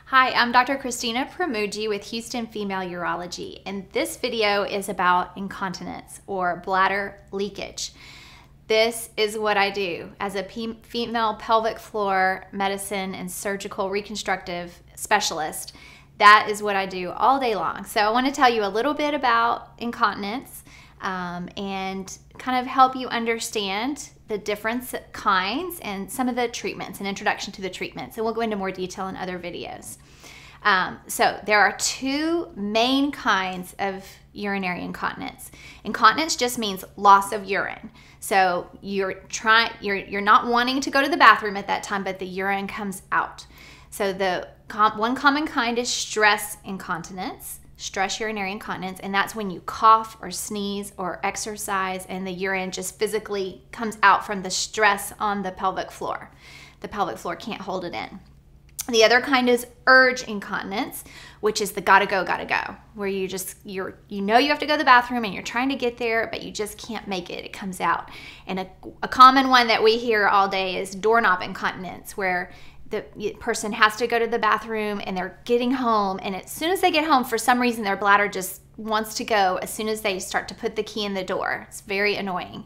Hi, I'm Dr. Christina Pramuji with Houston Female Urology, and this video is about incontinence or bladder leakage. This is what I do as a female pelvic floor medicine and surgical reconstructive specialist. That is what I do all day long. So I want to tell you a little bit about incontinence and kind of help you understand the different kinds and some of the treatments, an introduction to the treatments, and we'll go into more detail in other videos. So there are two main kinds of urinary incontinence. Incontinence just means loss of urine. So you're not wanting to go to the bathroom at that time, but the urine comes out. So one common kind is stress incontinence, stress urinary incontinence, and that's when you cough or sneeze or exercise and the urine just physically comes out from the stress on the pelvic floor. The pelvic floor can't hold it in. The other kind is urge incontinence, which is the gotta go, where you know you have to go to the bathroom and you're trying to get there, but you just can't make it. It comes out. And a common one that we hear all day is doorknob incontinence, where the person has to go to the bathroom and they're getting home, and as soon as they get home, for some reason their bladder just wants to go as soon as they start to put the key in the door. It's very annoying.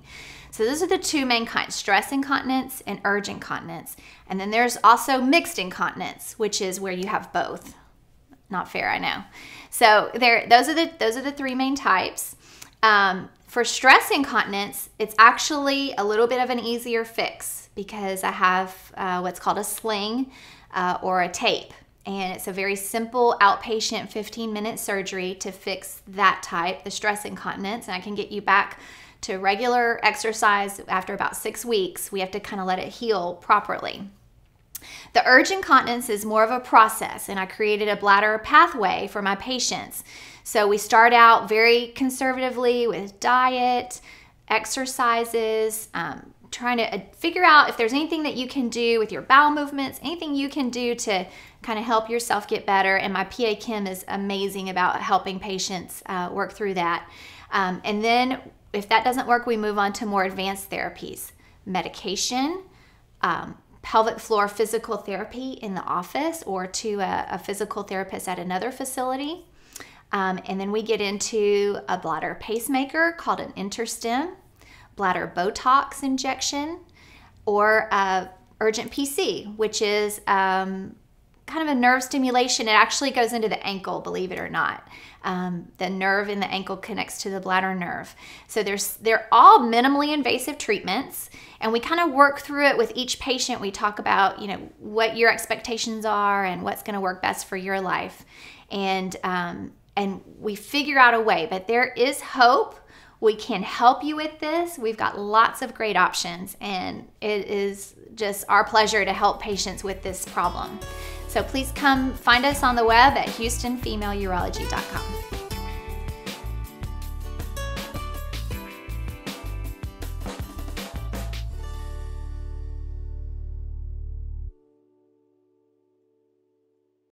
So those are the two main kinds, stress incontinence and urge incontinence. And then there's also mixed incontinence, which is where you have both. Not fair, I know. So those are the three main types. For stress incontinence, it's actually a little bit of an easier fix because I have what's called a sling or a tape. And it's a very simple outpatient 15-minute surgery to fix that type, the stress incontinence, and I can get you back to regular exercise after about 6 weeks. We have to kind of let it heal properly. The urge incontinence is more of a process, and I created a bladder pathway for my patients. So we start out very conservatively with diet, exercises, trying to figure out if there's anything that you can do with your bowel movements, anything you can do to kind of help yourself get better. And my PA Kim is amazing about helping patients work through that. And then if that doesn't work, we move on to more advanced therapies, medication, pelvic floor physical therapy in the office or to a physical therapist at another facility. And then we get into a bladder pacemaker called an InterStim, bladder Botox injection, or urgent PC, which is kind of a nerve stimulation. It actually goes into the ankle, believe it or not. The nerve in the ankle connects to the bladder nerve. So they're all minimally invasive treatments, and we kind of work through it with each patient. We talk about, what your expectations are and what's going to work best for your life. And we figure out a way, but there is hope. We can help you with this. We've got lots of great options, and it is just our pleasure to help patients with this problem. So please come find us on the web at HoustonFemaleUrology.com.